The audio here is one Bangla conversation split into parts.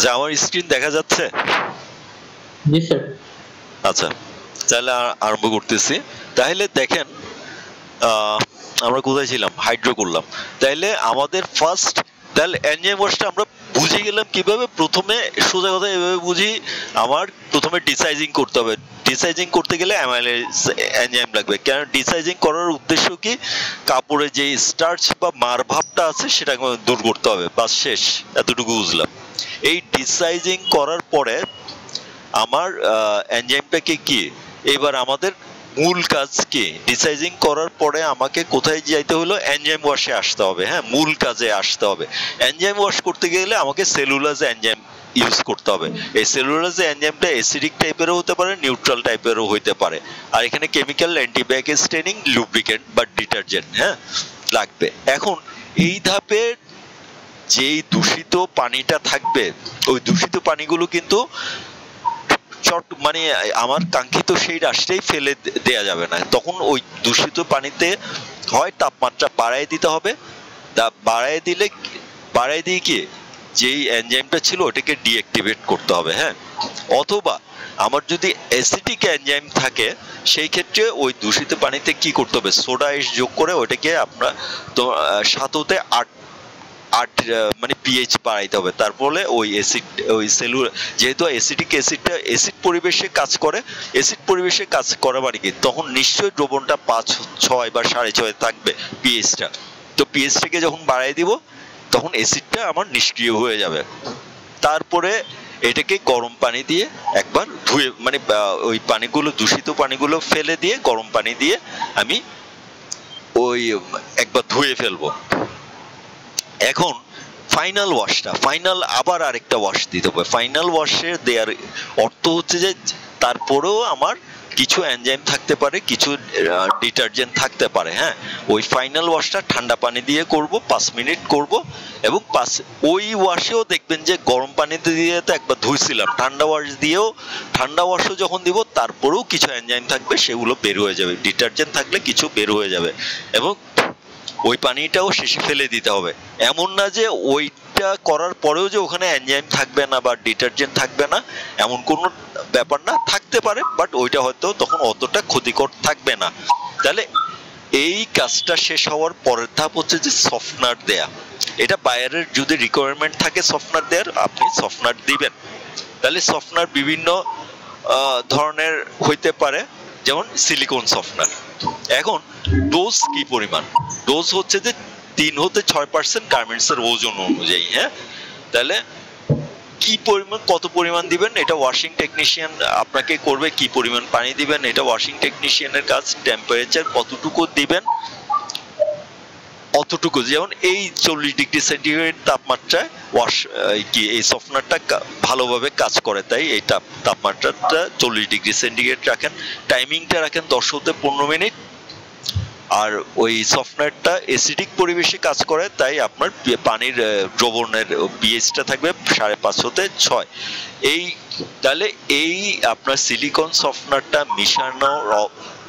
আচ্ছা, আমার স্ক্রিন দেখা যাচ্ছে? জি স্যার। আচ্ছা, তাহলে আরম্ভ করতেছি। তাহলে দেখেন আমরা কোথায় ছিলাম, হাইড্রো করলাম। তাহলে আমাদের ফার্স্ট তাহলে এনজাইম ওয়াশটা আমরা বুঝে গেলাম কিভাবে। প্রথমে সোজা কথা এভাবে বুঝি, আমার প্রথমে ডিসাইজিং করতে হবে। ডিসাইজিং করতে গেলে অ্যামাইলেজ এনজাইম লাগবে। কারণ ডিসাইজিং করার উদ্দেশ্য কি, কাপড়ে যে স্টার্চ বা মার ভাবটা আছে সেটাকে দূর করতে হবে, বাস শেষ, এতটুকু বুঝলাম। এই ডিসাইজিং করার পরে আমার এনজাইমটাকে কি, এবার আমাদের মূল কাজ কি, ডিসাইজিং করার পরে আমাকে কোথায় যাইতে হলো, এনজাইম ওয়াশে আসতে হবে। হ্যাঁ, মূল কাজে আসতে হবে। এনজাইম ওয়াশ করতে গেলে আমাকে সেলুলোজ এনজাইম ইউজ করতে হবে। এই সেলুলোজ এনজাইমটা অ্যাসিডিক টাইপেরও হতে পারে, নিউট্রাল টাইপেরও হতে পারে। আর এখানে কেমিক্যাল অ্যান্টিবায়োটিক স্টেনিং লুব্রিকেন্ট বা ডিটারজেন্ট হ্যাঁ লাগবে। এখন এই ধাপে যেই দূষিত পানিটা থাকবে, ওই দূষিত পানিগুলো কিন্তু মানে আমার কাঙ্ক্ষিত সেই রাষ্ট্রেই ফেলে দেয়া যাবে না। তখন ওই দূষিত পানিতে হয় তাপমাত্রা বাড়ায় দিতে হবে, বাড়ায় দিয়ে কি যেই এনজাইমটা ছিল ওটাকে ডিঅ্যাক্টিভেট করতে হবে। হ্যাঁ, অথবা আমার যদি অ্যাসিডিক এনজাইম থাকে সেই ক্ষেত্রে ওই দূষিত পানিতে কি করতে হবে, সোডা এস যোগ করে ওটাকে আপনার তো 7 হতে 8 মানে পিএইচ বাড়াইতে হবে। তার ফলে ওই অ্যাসিড, ওই সেলুলার, যেহেতু অ্যাসিডিক অ্যাসিডটা অ্যাসিড পরিবেশে কাজ করে, অ্যাসিড পরিবেশে কাজ করা মানে কি, তখন নিশ্চয়ই দ্রবণটা 5, 6 বা 6.5 থাকবে পিএইচটা। তো পিএইচটাকে যখন বাড়াই দিব তখন অ্যাসিডটা আমার নিষ্ক্রিয় হয়ে যাবে। তারপরে এটাকে গরম পানি দিয়ে একবার ধুয়ে, মানে ওই পানিগুলো, দূষিত পানিগুলো ফেলে দিয়ে গরম পানি দিয়ে আমি ওই একবার ধুয়ে ফেলবো। এখন ফাইনাল ওয়াশটা, আবার আরেকটা ওয়াশ দিতে হবে। ফাইনাল ওয়াশের দেওয়ার অর্থ হচ্ছে যে তারপরেও আমার কিছু এনজাইম থাকতে পারে, কিছু ডিটারজেন্ট থাকতে পারে। হ্যাঁ, ওই ফাইনাল ওয়াশটা ঠান্ডা পানি দিয়ে করব, 5 মিনিট করব। এবং ওই ওয়াশেও দেখবেন যে গরম পানিতে দিয়ে তো একবার ধুইছিলাম, ঠান্ডা ওয়াশও যখন দিব তারপরেও কিছু এনজাইম থাকবে, সেগুলো বের হয়ে যাবে। ডিটারজেন্ট থাকলে কিছু বের হয়ে যাবে। এবং ওই পানিটাও শেষে ফেলে দিতে হবে। এমন না যে ওইটা করার পরেও যে ওখানে এনজাইম থাকবে না বা ডিটারজেন্ট থাকবে না, এমন কোনো ব্যাপার না, থাকতে পারে, বাট ওইটা হয়তো তখন অতটা ক্ষতিকর থাকবে না। তাহলে এই কাজটা শেষ হওয়ার পরের ধাপ হচ্ছে যে সফটনার দেয়া। এটা বায়ারের যদি রিকোয়ারমেন্ট থাকে সফটনার দেওয়ার, আপনি সফটনার দিবেন। তাহলে সফটনার বিভিন্ন ধরনের হইতে পারে, যেমন সিলিকন সফটনার। এখন ডোজ কি পরিমাণ, ডোজ হচ্ছে যে 3 হতে 6% গার্মেন্টসের ওজন অনুযায়ী। হ্যাঁ, তাহলে কি পরিমাণ, কত পরিমাণ দিবেন এটা ওয়াশিং টেকনিশিয়ান আপনাকে করবে। কি পরিমাণ পানি দিবেন এটা ওয়াশিং টেকনিশিয়ানের কাজ। টেম্পারেচার কতটুকু দিবেন অতটুকু, যেমন এই 40 ডিগ্রি সেন্টিগ্রেড তাপমাত্রায় এই সফটনারটা ভালোভাবে কাজ করে, তাই এই তাপমাত্রাটা 40 ডিগ্রি সেন্টিগ্রেড রাখেন। টাইমিংটা রাখেন 10 হতে 15 মিনিট। আর ওই সফটনারটা অ্যাসিডিক পরিবেশে কাজ করে, তাই আপনার পানির দ্রবণের পিএইচটা থাকবে 5.5 হতে 6। তাহলে এই আপনার সিলিকন সফটনারটা মিশানোর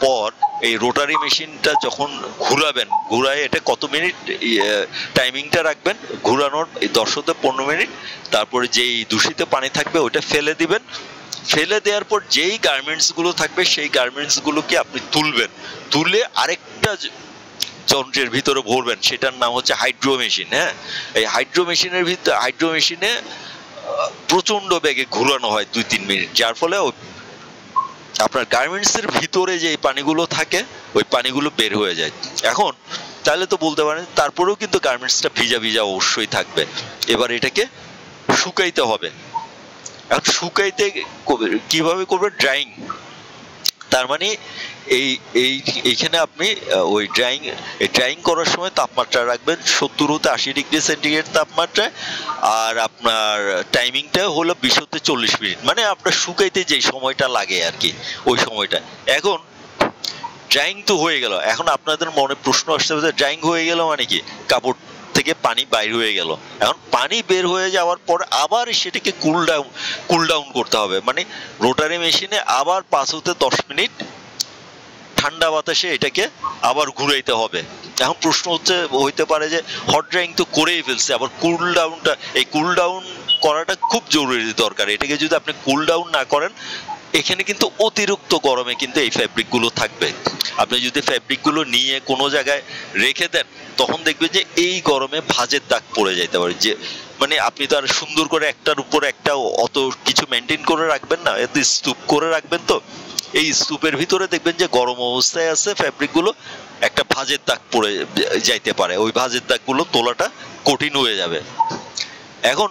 পর এই রোটারি মেশিনটা যখন ঘুরায় এটা কত মিনিট টাইমিংটা রাখবেন ঘুরানোর, 10 হতে 15 মিনিট। তারপরে যেই দূষিত পানি থাকবে ওইটা ফেলে দিবেন। ফেলে দেওয়ার পর যেই গার্মেন্টস গুলো থাকবে সেই গার্মেন্টস গুলোকে আপনি তুলে আরেকটা যন্ত্রের ভিতরে ভরবেন, সেটার নাম হচ্ছে হাইড্রো মেশিন। হ্যাঁ, এই হাইড্রো মেশিনে প্রচন্ড বেগে ঘুরানো হয় 2-3 মিনিট, যার ফলে আপনার গার্মেন্টস এর ভিতরে যে পানিগুলো থাকে ওই পানিগুলো বের হয়ে যায়। এখন তাহলে তো বলতে পারেন তারপরেও কিন্তু গার্মেন্টসটা ভিজা অবশ্যই থাকবে। এবার এটাকে শুকাইতে হবে। এখন শুকাইতে কিভাবে করবে, তার মানে এইখানে আপনি ওই ড্রাইং করার সময় তাপমাত্রা রাখবেন 70 হতে 80 ডিগ্রি সেন্টিগ্রেড তাপমাত্রায়। আর আপনার টাইমিংটা হলো 20 হতে 40 মিনিট, মানে আপনার শুকাইতে যে সময়টা লাগে আর কি, ওই সময়টা। এখন ড্রাইং তো হয়ে গেল। এখন আপনাদের মনে প্রশ্ন আসতে পারে ড্রাইং হয়ে গেল মানে কি, কাপড় থেকে পানি বাইর হয়ে গেল। এখন পানি বের হয়ে যাওয়ার পর আবার সেটাকে কুল ডাউন করতে হবে, মানে রোটারি মেশিনে আবার 5 হতে 10 মিনিট ঠান্ডা বাতাসে এটাকে আবার ঘুরাইতে হবে। এখন প্রশ্ন হইতে পারে যে হট ড্রাইং তো করেই ফেলছে, আবার কুল ডাউন করাটা খুব জরুরি দরকার। এটাকে যদি আপনি কুল ডাউন না করেন, এখানে কিন্তু অতিরিক্ত গরমে কিন্তু এই ফ্যাব্রিক গুলো থাকবে। আপনি যদি ফ্যাব্রিক গুলো নিয়ে কোনো জায়গায় রেখে দেন, তখন দেখবেন যে এই গরমে ভাঁজের দাগ পড়ে যাইতে পারে। যে মানে আপনি তো আর সুন্দর করে একটার উপর একটা অত কিছু মেনটেন করে রাখবেন না, এত স্তূপ করে রাখবেন। তো এই স্তূপের ভিতরে দেখবেন যে গরম অবস্থায় আছে ফ্যাব্রিক গুলো, একটা ভাঁজের দাগ পড়ে যাইতে পারে। ওই ভাঁজের দাগ গুলো তোলাটা কঠিন হয়ে যাবে। এখন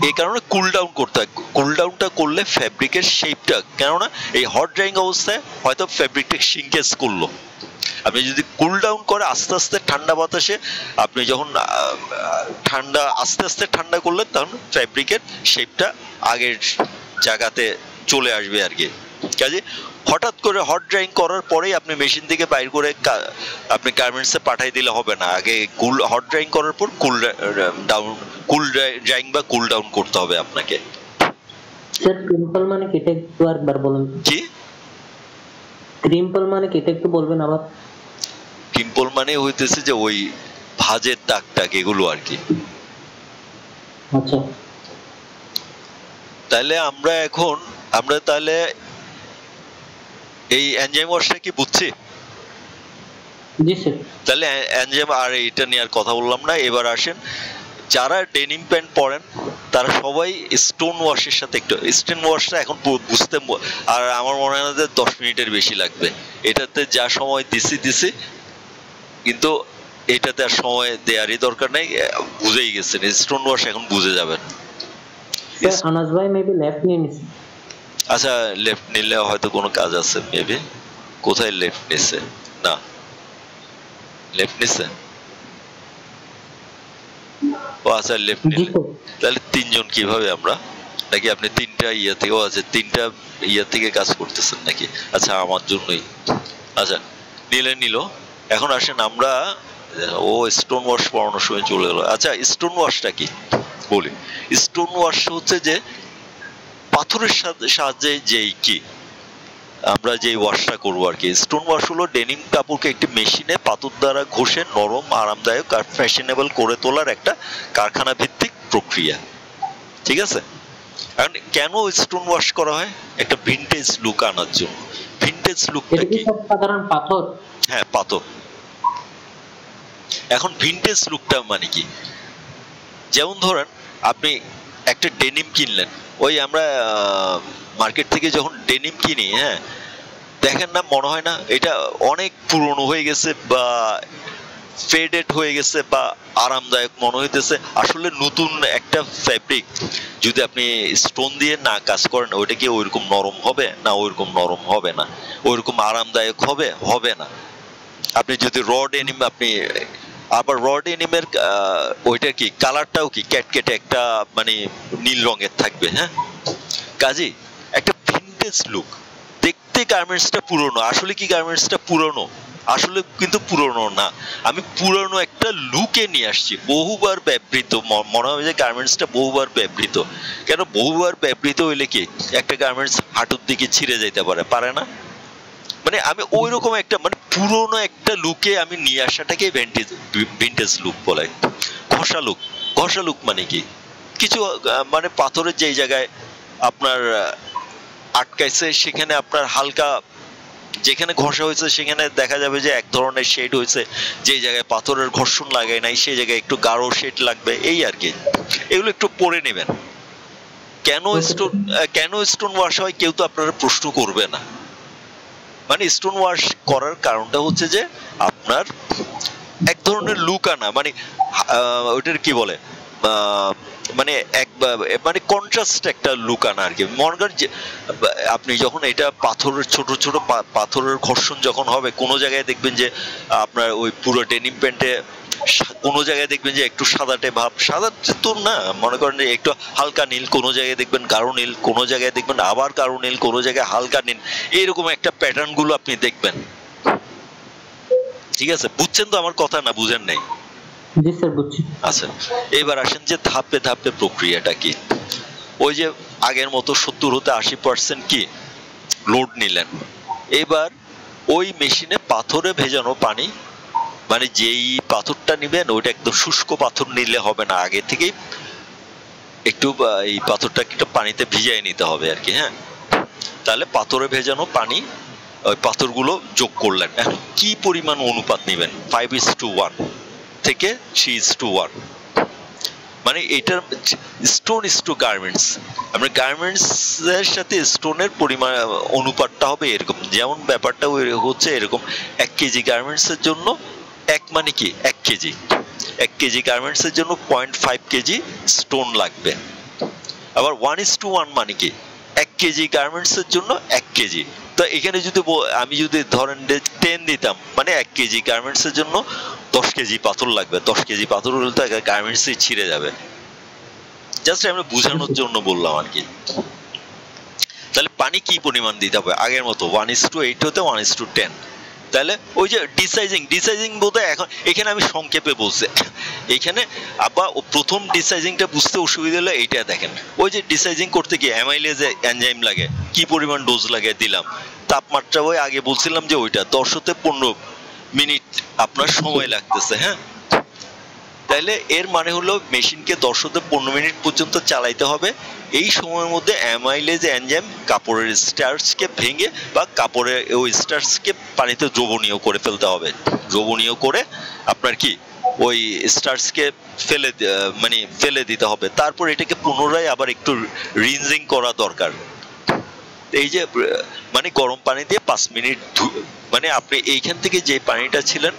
এই কারণে কুল ডাউন করতে হয়। কুল ডাউনটা করলে ফ্যাব্রিকের শেপটা, কেননা এই হট ড্রাইং অবস্থায় হয়তো ফ্যাব্রিকটা শিঙ্কেজ করলো। আপনি যদি কুল ডাউন করে আস্তে আস্তে ঠান্ডা বাতাসে আপনি যখন আস্তে আস্তে ঠান্ডা করলেন, তখন ফ্যাব্রিকের শেপটা আগের জায়গাতে চলে আসবে আর কি। কাজে হঠাৎ করে হট ড্রাইং করার পরেই আপনি মেশিন থেকে বাইর করে আপনি গার্মেন্টসে পাঠাই দিলে হবে না। আগে হট ড্রাইং করার পর কুল ড্রাইং বা কুল ডাউন করতে হবে আপনাকে। স্যার ক্রিম্পল মানে কি, এটা একটু আরেকবার বলুন। কি ক্রিম্পল মানে কি, এটা একটু বলবেন আবার। ক্রিম্পল মানে হইতেছে যে ওই ভাঁজের দাগ এগুলো আর কি। আচ্ছা, তাহলে আমরা তাহলে এই এনজাইম ওয়াশটা কি বুঝছি? জি স্যার। তাহলে এনজাইম আর এটা নিয়ে আর কথা বললাম না। এবার আসেন, যারা ডেনিম প্যান্ট পরেন তারা সবাই স্টোন ওয়াশের সাথে একটু, স্টোন ওয়াশটা এখন বুঝতে আর আমার মনে হয় না যে 10 মিনিটের বেশি লাগবে। এটাতে যা সময় দিছি কিন্তু এটাতে আর সময় দেওয়ারই দরকার নেই, বুঝেই গেছেন। স্টোন ওয়াশ এখন বুঝে যাবেন। আনাস ভাই মেবি লেফট নিয়ে নিছে। আচ্ছা, লেফট নিলে হয়তো কোনো কাজ আছে মেবি। কোথায় লেফট নিছে? না, লেফট নিছে। ও আচ্ছা, লেফট নিলে তাহলে 3 জন কিভাবে আমরা, নাকি আপনি 3টা ইয়া থেকে, আছে 3টা ইয়া থেকে কাজ করতেছেন নাকি? আচ্ছা, আমার জন্যই। আচ্ছা, নিল। এখন আসেন আমরা, ও স্টোন ওয়াশ পড়ানোর সময় চলে গেল। আচ্ছা, স্টোন ওয়াশটা কি বলি। স্টোন ওয়াশ হচ্ছে যে পাথরের সাহায্যে আমরা যে ওয়াশটা করবো আর কি। স্টোন ওয়াশ হলো ডেনিম কাপড়কে একটি মেশিনে পাথর দ্বারা ঘষে নরম, আরামদায়ক আর ফ্যাশনেবল করে তোলার একটা কারখানা ভিত্তিক প্রক্রিয়া। ঠিক আছে? এখন কেন স্টোন ওয়াশ করা হয়? একটা ভিনটেজ লুক আনার জন্য। ভিনটেজ লুকটা কি? সাধারণ পাথর। হ্যাঁ, পাথর। এখন ভিনটেজ লুকটা মানে কি? যেমন ধরেন আপনি একটা ডেনিম কিনলেন, ওই আমরা মার্কেট থেকে যখন ডেনিম কিনি, হ্যাঁ, দেখেন না, মনে হয় না এটা অনেক পুরনো হয়ে গেছে বা ফেডেড হয়ে গেছে বা আরামদায়ক মনে হইতেছে। আসলে নতুন একটা ফ্যাব্রিক যদি আপনি স্টোন দিয়ে না কাজ করেন, ওইটা কি ওইরকম নরম হবে না? ওইরকম নরম হবে না। ওইরকম আরামদায়ক হবে না। আপনি যদি র ডেনিম, আপনি আবার র ডেনিমের ওইটা কি কালারটাও কি ক্যাটকেটে একটা মানে নীল রঙের থাকবে। হ্যাঁ, কাজী একটা ভিনটেজ লুক। দেখতে গার্মেন্টসটা পুরনো, আসলে কি গার্মেন্টসটা পুরনো? আসলে কিন্তু পুরনো না। আমি পুরনো একটা লুকে নিয়ে আসছি, বহুবার ব্যবহৃত। মনে হয় যে গার্মেন্টসটা বহুবার ব্যবহৃত। কেন বহুবার ব্যবহৃত হইলে কি একটা গার্মেন্টস হাঁটুর দিকে ছিঁড়ে যাইতে পারে না? মানে আমি ওইরকম একটা মানে পুরনো একটা লুকে আমি নিয়ে আসাটাকে ভিনটেজ লুক বলে। ঘষা লুক মানে কি? কিছু মানে পাথরের যেই জায়গায় আপনার আটকাইছে, সেখানে আপনার হালকা, যেখানে ঘষা হয়েছে সেখানে দেখা যাবে যে এক ধরনের শেড হয়েছে। যে জায়গায় পাথরের ঘর্ষণ লাগায় নাই সেই জায়গায় একটু গাঢ় শেড লাগবে, এই আর কি। এগুলো একটু পরে নেবেন। কেন স্টোন ওয়াশ হয় কেউ তো আপনারা প্রশ্ন করবে না। মানে স্টোন ওয়াশ করার কারণটা হচ্ছে যে আপনার এক ধরনের লুক আনা, মানে ওইটার কি বলে, মানে কন্ট্রাস্ট একটা লুক আনা আর কি। মনে করেন যে আপনি যখন এটা পাথরের ছোট ছোট পাথরের ঘর্ষণ যখন হবে, কোনো জায়গায় দেখবেন যে আপনার ওই পুরো ডেনিম প্যান্টে কোনো জায়গায় দেখবেন যে একটু সাদাটে ভাব, সাদা তো না, মনে করেন যে একটু হালকা নীল, কোনো জায়গায় দেখবেন গাঢ় নীল, কোনো জায়গায় দেখবেন আবার গাঢ় নীল, কোনো জায়গায় হালকা নীল। এইরকম একটা প্যাটার্ন গুলো আপনি দেখবেন। ঠিক আছে? বুঝছেন তো আমার কথা, না বুঝেন নাই? জি স্যার, বুঝছি। আচ্ছা, এবার আসেন যে ধাপে ধাপে প্রক্রিয়াটা কি। ওই যে আগের মতো 70 হতে 80% কি লোড নিলেন। এবার ওই মেশিনে পাথরে ভেজানো পানি, মানে যেই পাথরটা নিবেন ওইটা একদম শুষ্ক পাথর নিলে হবে না, আগে থেকেই একটু এই পাথরটাকে একটু পানিতে ভিজিয়ে নিতে হবে আর কি। হ্যাঁ, তাহলে পাথরে ভেজানো পানি ওই পাথরগুলো যোগ করলেন। এখন কি পরিমাণ অনুপাত নেবেন? 5:1 থেকে 3:1, মানে এটার স্টোন ইস টু গার্মেন্টস। আমরা গার্মেন্টস এর সাথে স্টোনের পরিমাণ অনুপাতটা হবে এরকম। যেমন ব্যাপারটা হচ্ছে এরকম, 1 কেজি গার্মেন্টস এর জন্য 1 মানে কি 1 কেজি, 1 কেজি গার্মেন্টস এর জন্য 0.5 কেজি স্টোন লাগবে। আবার 1:1 মানে কি 1 কেজি গার্মেন্টস এর জন্য 1 কেজি। তো এখানে যদি আমি যদি ধরেন 10 দিতাম, মানে 1 কেজি গার্মেন্টস এর জন্য 10 কেজি পাথর লাগবে। 10 কেজি পাথর হলে তো গার্মেন্টসই ছিঁড়ে যাবে। জাস্ট আমরা বোঝানোর জন্য বললাম আর কি। তাহলে পানি কি পরিমাণ দিতে হবে? আগের মতো 1:8 হতে 1:10। তাহলে ওই যে ডিসাইজিং বলতে এখন এখানে আমি সংক্ষেপে বলছি। এখানে আবার প্রথম ডিসাইজিংটা বুঝতে অসুবিধা হলে এইটা দেখেন, ওই যে ডিসাইজিং করতে গিয়ে অ্যামাইলেজ এনজাইম লাগে, কি পরিমাণ ডোজ লাগে দিলাম। তাপমাত্রা ওই আগে বলছিলাম যে ওইটা 10 হতে 15 মিনিট আপনার সময় লাগতেছে। হ্যাঁ, তাহলে এর মানে হলো মেশিনকে 10 হতে 15 মিনিট পর্যন্ত চালাইতে হবে। এই সময়ের মধ্যে অ্যামাইলেজ এনজাইম কাপড়ের স্টার্চকে ভেঙে বা কাপড়ের ওই স্টার্চকে পানিতে দ্রবণীয় করে ফেলতে হবে। দ্রবণীয় করে আপনার কি ওই স্টার্চকে ফেলে দিতে হবে। তারপর এটাকে পুনরায় আবার একটু রিনজিং করা দরকার। এই যে মানে গরম পানি দিয়ে 5 মিনিট, মানে আপনি এইখান থেকে যে পানিটা ছিলেন,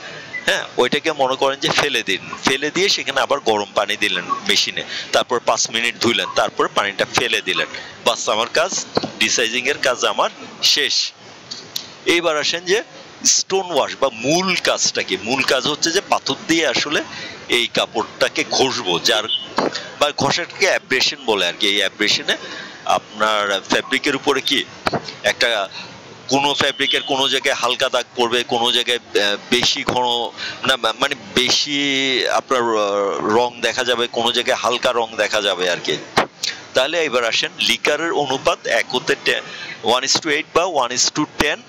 হ্যাঁ, ওইটাকে মনে করেন যে ফেলে দিন, ফেলে দিয়ে সেখানে আবার গরম পানি দিলেন মেশিনে, তারপর 5 মিনিট ধুইলেন, তারপর পানিটা ফেলে দিলেন। বাস, আমার কাজ, ডিসাইজিং এর কাজ আমার শেষ। এইবার আসেন যে স্টোন ওয়াশ বা মূল কাজটা কি? মূল কাজ হচ্ছে যে পাথর দিয়ে আসলে এই কাপড়টাকে ঘষবো, যার বা ঘষাটাকে অ্যাব্রেশন বলে আর কি। এই অ্যাব্রেশনে আপনার ফ্যাব্রিকের উপরে কি একটা কোনো ফ্যাব্রিকের কোনো জায়গায় হালকা দাগ পড়বে, কোনো জায়গায় বেশি ঘন না, মানে বেশি আপনার রং দেখা যাবে, কোনো জায়গায় হালকা রং দেখা যাবে আর কি। তাহলে এবার আসেন লিকারের অনুপাত 1 হতে 1:8 বা 1:10।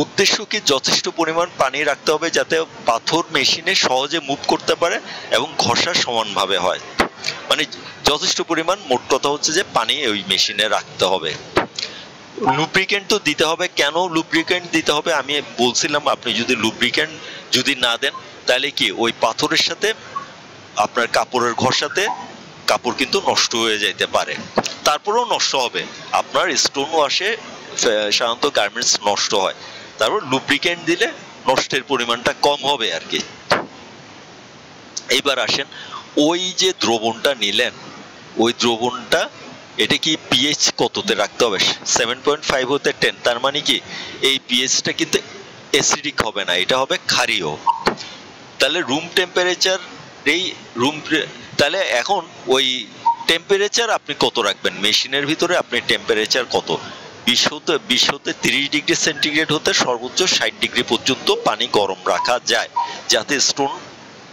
উদ্দেশ্য কি? যথেষ্ট পরিমাণ পানি রাখতে হবে যাতে পাথর মেশিনে সহজে মুভ করতে পারে এবং ঘষা সমানভাবে হয়। মানে যথেষ্ট পরিমাণ, মোট কথা হচ্ছে যে পানি ওই মেশিনে রাখতে হবে। লুব্রিকেন্ট তো দিতে হবে। কেন লুব্রিকেন্ট দিতে হবে আমি বলছিলাম, আপনি যদি লুব্রিকেন্ট যদি না দেন তাহলে কি ওই পাথরের সাথে আপনার কাপড়ের ঘষাতে কাপড় কিন্তু নষ্ট হয়ে যাইতে পারে। তারপরেও নষ্ট হবে, আপনার স্টোন ওয়াশে সাধারণত গার্মেন্টস নষ্ট হয়। তারপর লুব্রিকেন্ট দিলে নষ্টের পরিমাণটা কম হবে আর কি। এইবার আসেন, ওই যে দ্রবণটা নিলেন, ওই দ্রবণটা এটা কি পিএইচ কততে রাখতে হবে? 7.5 হতে 10। তার মানে কি এই পিএইচটা কিন্তু অ্যাসিডিক হবে না, এটা হবে ক্ষারীয়। তাহলে রুম টেম্পারেচার, এই রুম, তাহলে এখন ওই টেম্পারেচার আপনি কত রাখবেন মেশিনের ভিতরে? আপনি টেম্পারেচার কত? 20 হতে 30 ডিগ্রি সেন্টিগ্রেড হতে সর্বোচ্চ 60 ডিগ্রি পর্যন্ত পানি গরম রাখা যায়, যাতে স্টোন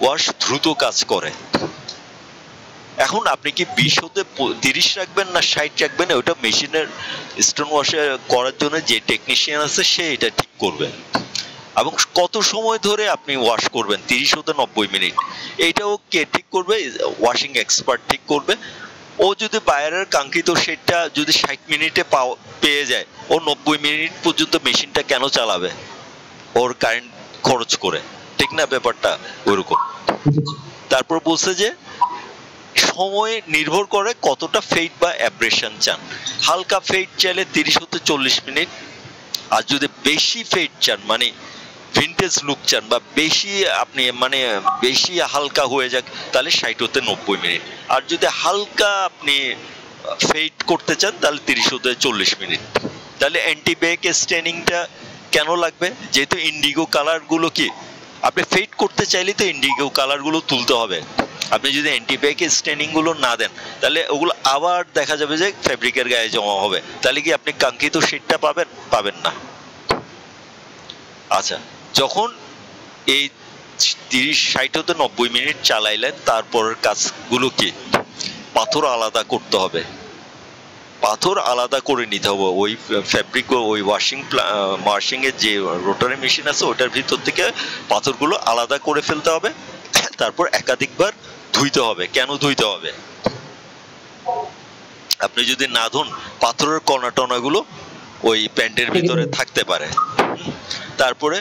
ওয়াশ দ্রুত কাজ করে। এখন আপনি কি 20 হতে 30 রাখবেন না 60 রাখবেন, ওটা মেশিনের স্টোন ওয়াশে করার জন্য যে টেকনিশিয়ান আছে সে এটা ঠিক করবে। এবং কত সময় ধরে আপনি ওয়াশ করবেন, 30 হতে 90 মিনিট, এইটাও কে ঠিক করবে? ওয়াশিং এক্সপার্ট ঠিক করবে। ও যদি বাইরের কাঙ্ক্ষিত সেটটা যদি 60 মিনিটে পেয়ে যায়, ও 90 মিনিট পর্যন্ত মেশিনটা কেন চালাবে? ওর কারেন্ট খরচ করে, ঠিক না ব্যাপারটা ওরকম। তারপর বলছে যে সময় নির্ভর করে কতটা ফেড বা অ্যাব্রেশন চান। হালকা ফেড চাইলে 30 হতে 40 মিনিট, আর যদি বেশি ফেড চান, মানে ভিন্টেজ লুক চান বা বেশি আপনি মানে বেশি হালকা হয়ে যাক, তাহলে 60 হতে 90 মিনিট। আর যদি হালকা আপনি ফেড করতে চান তাহলে 30 হতে 40 মিনিট। তাহলে অ্যান্টিবেক স্টেনিংটা কেন লাগবে? যেহেতু ইন্ডিগো কালারগুলো কি আপনি ফেড করতে চাইলে তো ইন্ডিগো কালারগুলো তুলতে হবে। আপনি যদি অ্যান্টিবেক স্টেনিং গুলো না দেন তাহলে ওগুলো আবার দেখা যাবে যে ফ্যাব্রিকের গায়ে জমা হবে, তাহলে কি আপনি কাঙ্ক্ষিত শেডটা পাবেন না। আচ্ছা, যখন এই 30-60 হতে 90 মিনিট চালাইলেন, তারপরের কাজগুলো কি? পাথর আলাদা করতে হবে। পাথর আলাদা করে নিতে হবে। ওই ফ্যাব্রিক ওই ওয়াশিং এর যে রোটারি মেশিন আছে ওটার ভিতর থেকে পাথরগুলো আলাদা করে ফেলতে হবে। তারপর একাধিকবার ধুইতে হবে। কেন ধুইতে হবে? আপনি যদি না ধুন পাথরের কণা টনাগুলো ওই প্যান্টের ভিতরে থাকতে পারে। তারপরে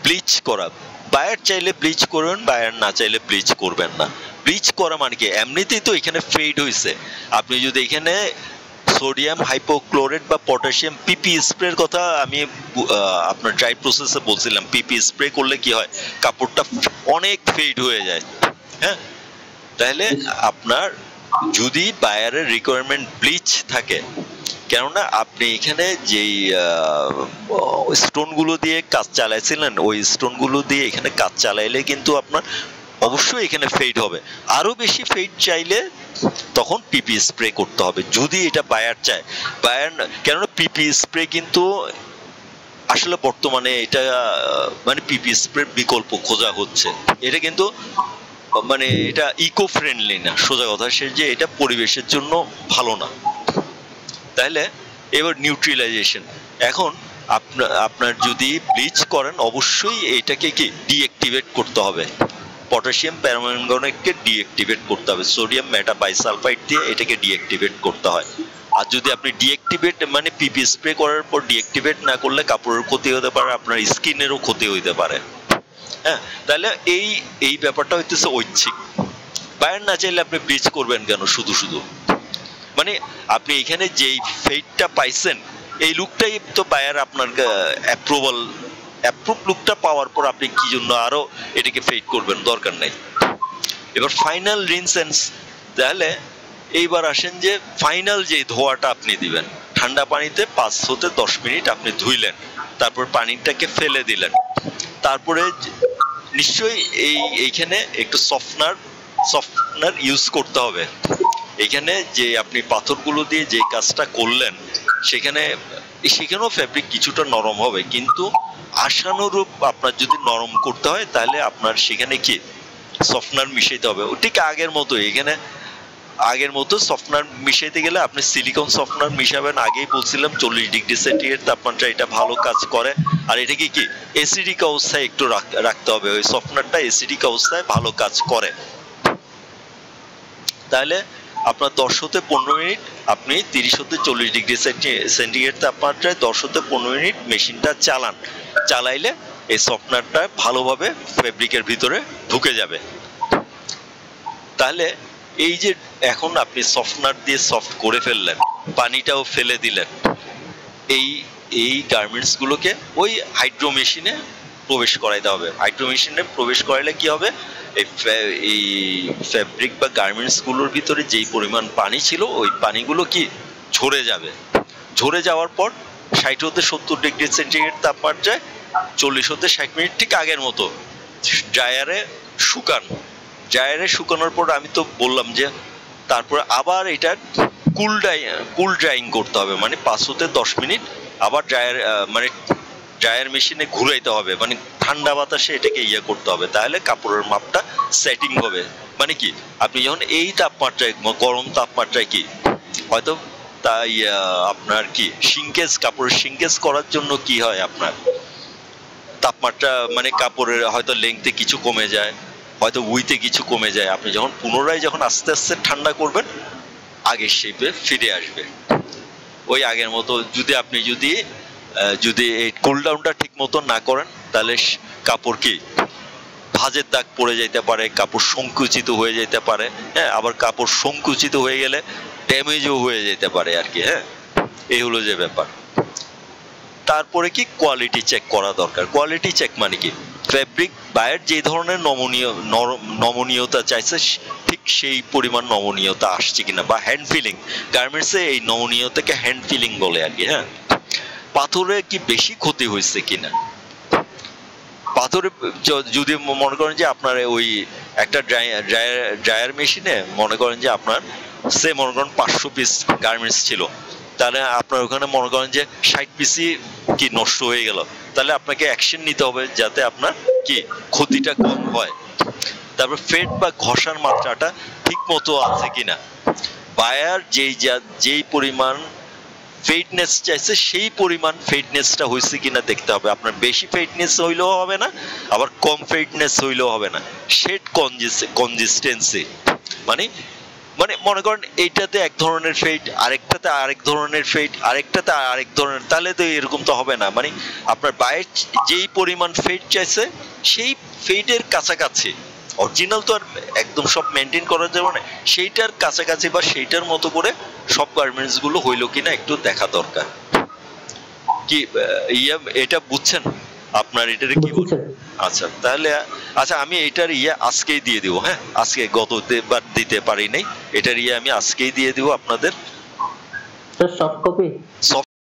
ব্লিচ করা, বায়ার চাইলে ব্লিচ করবেন, বায়ার না চাইলে ব্লিচ করবেন না। ব্লিচ করা মানে কি, এমনিতেই তো এখানে ফেড হয়েছে, আপনি যদি এখানে সোডিয়াম হাইপোক্লোরেট বা পটাশিয়াম পিপি স্প্রের কথা আমি আপনার ড্রাই প্রসেসে বলছিলাম, পিপি স্প্রে করলে কি হয়, কাপড়টা অনেক ফেড হয়ে যায়। হ্যাঁ, তাহলে আপনার যদি বায়ারের রিকোয়ারমেন্ট ব্লিচ থাকে, কেননা আপনি এখানে যেই স্টোনগুলো দিয়ে কাজ চালাইছিলেন, ওই স্টোনগুলো দিয়ে এখানে কাজ চালাইলে কিন্তু আপনার অবশ্যই এখানে ফেড হবে। আরো বেশি ফেড চাইলে তখন পিপি স্প্রে করতে হবে, যদি এটা বায়ার চায়। বায়ার, কেননা পিপি স্প্রে কিন্তু আসলে বর্তমানে এটা মানে পিপি স্প্রে বিকল্প খোঁজা হচ্ছে, এটা কিন্তু মানে এটা ইকো ফ্রেন্ডলি না, সোজা কথা সে যে এটা পরিবেশের জন্য ভালো না। তাহলে এবার নিউট্রিলাইজেশন, এখন আপনার যদি ব্লিচ করেন অবশ্যই এটাকে কি ডিঅ্যাক্টিভেট করতে হবে, পটাশিয়াম প্যারাম্যাঙ্গানেটকে ডিঅ্যাক্টিভেট করতে হবে, সোডিয়াম মেটাবাইসালফাইড দিয়ে এটাকে ডিঅ্যাক্টিভেট করতে হয়। আর যদি আপনি ডিঅ্যাক্টিভেট মানে পিপি স্প্রে করার পর ডিঅ্যাক্টিভেট না করলে কাপড়ের ক্ষতি হতে পারে, আপনার স্কিনেরও ক্ষতি হতে পারে। হ্যাঁ, তাহলে এই ব্যাপারটা হইতেছে ঐচ্ছিক। বায়ার না চাইলে আপনি ব্লিচ করবেন কেন শুধু শুধু, মানে আপনি এখানে যেই ফেডটা পাইছেন এই লুকটাই তো বায়ার আপনার অ্যাপ্রুভ লুকটা পাওয়ার পর আপনি কি জন্য আরো এটাকে ফেড করবেন, দরকার নাই। এবার ফাইনাল রিনসেন্স, তাহলে এইবার আসেন যে ফাইনাল যে ধোয়াটা আপনি দিবেন, ঠান্ডা পানিতে 5 হতে 10 মিনিট আপনি ধুইলেন, তারপর পানিটাকে ফেলে দিলেন, তারপরে নিশ্চয়ই এইখানে একটু সফটনার ইউজ করতে হবে। এখানে যে আপনি পাথরগুলো দিয়ে যে কাজটা করলেন সেখানেও ফ্যাব্রিক কিছুটা নরম হবে, কিন্তু আশানুরূপ আপনার যদি নরম করতে হয় তাহলে আপনার সেখানে কি সফটনার মিশাইতে হবে। ঠিক আগের মতো, এখানে আগের মতো সফটনার মিশাইতে গেলে আপনি সিলিকন সফটনার মিশাবেন। আগেই বলছিলাম 40 ডিগ্রি সেন্টিগ্রেড তাপমাত্রা এটা ভালো কাজ করে। আর এটাকে কি অ্যাসিডিক অবস্থায় একটু রাখতে হবে, ওই সফটনারটা অ্যাসিডিক অবস্থায় ভালো কাজ করে। তাহলে আপনার 10 হতে 15 মিনিট আপনি 30 হতে 40 ডিগ্রি সেন্টিগ্রেড তাপমাত্রায় 10 হতে 15 মিনিট মেশিনটা চালাইলে এই সফটনারটা ভালোভাবে ফেব্রিকের ভিতরে ঢুকে যাবে। তাহলে এই যে এখন আপনি সফটনার দিয়ে সফট করে ফেললেন, পানিটাও ফেলে দিলেন, এই গার্মেন্টস গুলোকে ওই হাইড্রো মেশিনে প্রবেশ করাইতে হবে। হাইড্রো মেশিনে প্রবেশ করাইলে কি হবে, এই ফ্যাব্রিক বা গার্মেন্টস গুলোর ভিতরে যেই পরিমাণ পানি ছিল ওই পানিগুলো কি ঝরে যাবে। ঝরে যাওয়ার পর 60 হতে 70 ডিগ্রি সেন্টিগ্রেড তাপমাত্রায় 40 হতে 60 মিনিট ঠিক আগের মতো ড্রায়ারে শুকানোর পর আমি তো বললাম যে তারপরে আবার এটা কুল ড্রাইং করতে হবে, মানে 5 হতে 10 মিনিট আবার ড্রায়ার মেশিনে ঘুরাইতে হবে, মানে ঠান্ডা বাতাসে এটাকে করতে হবে, তাহলে কাপড়ের মাপটা সেটিং হবে। মানে কি আপনি যখন এই তাপমাত্রায়, গরম তাপমাত্রায় কি হয়তো তাই আপনার কি কাপড়ের সিঙ্কেজ করার জন্য কি হয়, আপনার তাপমাত্রা মানে কাপড়ের হয়তো লেংথে কিছু কমে যায়, হয়তো উইতে কিছু কমে যায়। আপনি যখন পুনরায় আস্তে আস্তে ঠান্ডা করবেন আগের শেপে ফিরে আসবে, ওই আগের মতো। যদি এই কুল ডাউনটা ঠিক মতো না করেন তাহলে কাপড় কি ভাঁজের দাগ পড়ে যেতে পারে, কাপড় সংকুচিত হয়ে যেতে পারে। হ্যাঁ, আবার কাপড় সংকুচিত হয়ে গেলে ড্যামেজও হয়ে যেতে পারে আর কি। হ্যাঁ, এই হলো যে ব্যাপার। তারপরে কি কোয়ালিটি চেক করা দরকার। কোয়ালিটি চেক মানে কি, ফ্যাব্রিক বায়ার যে ধরনের নমনীয়তা চাইছে ঠিক সেই পরিমাণ নমনীয়তা আসছে কিনা, বা হ্যান্ড ফিলিং, গার্মেন্টসে এই নমনীয়তাকে হ্যান্ড ফিলিং বলে আর কি। হ্যাঁ, পাথরে কি বেশি ক্ষতি হয়েছে কিনা, পাথরে যদি মনে করেন যে আপনার ওই একটা ড্রায়ার মেশিনে মনে করেন যে আপনার মনে করেন 500 পিস গার্মেন্টস ছিল, তাহলে আপনার ওখানে মনে করেন যে 60 পিসই কি নষ্ট হয়ে গেল, তাহলে আপনাকে অ্যাকশন নিতে হবে যাতে আপনার কি ক্ষতিটা কম হয়। তারপর ফেড বা ঘষার মাত্রাটা ঠিক মতো আছে কিনা, বায়ার যেই পরিমাণ ফেডনেস চাইছে সেই পরিমাণ ফেডনেসটা হয়েছে কিনা দেখতে হবে। আপনার বেশি ফেডনেস হইলেও হবে না, আবার কম ফেডনেস হইলেও হবে না। শেড কনসিস্টেন্সি মানে মনে করেন এইটাতে এক ধরনের ফেড, আরেকটাতে আরেক ধরনের ফেড, আরেকটাতে আরেক ধরনের, তাহলে তো এরকম তো হবে না। মানে আপনার বায়ের যেই পরিমাণ ফেড চাইছে সেই ফেডের কাছাকাছি, অরিজিনাল তো আর একদম সব মেনটেন করা যাবে না, সেইটার কাছাকাছি বা সেইটার মতো করে সব গার্মেন্টস গুলো হইলো কিনা একটু দেখা দরকার। কি এটা বুঝছেন? আপনার এটারে কি বলে? আচ্ছা তাহলে আচ্ছা আমি এটার আজকেই দিয়ে দিব। হ্যাঁ, আজকে গতবার দিতে পারি নাই, এটার আমি আজকেই দিয়ে দিব আপনাদের সফট কপি।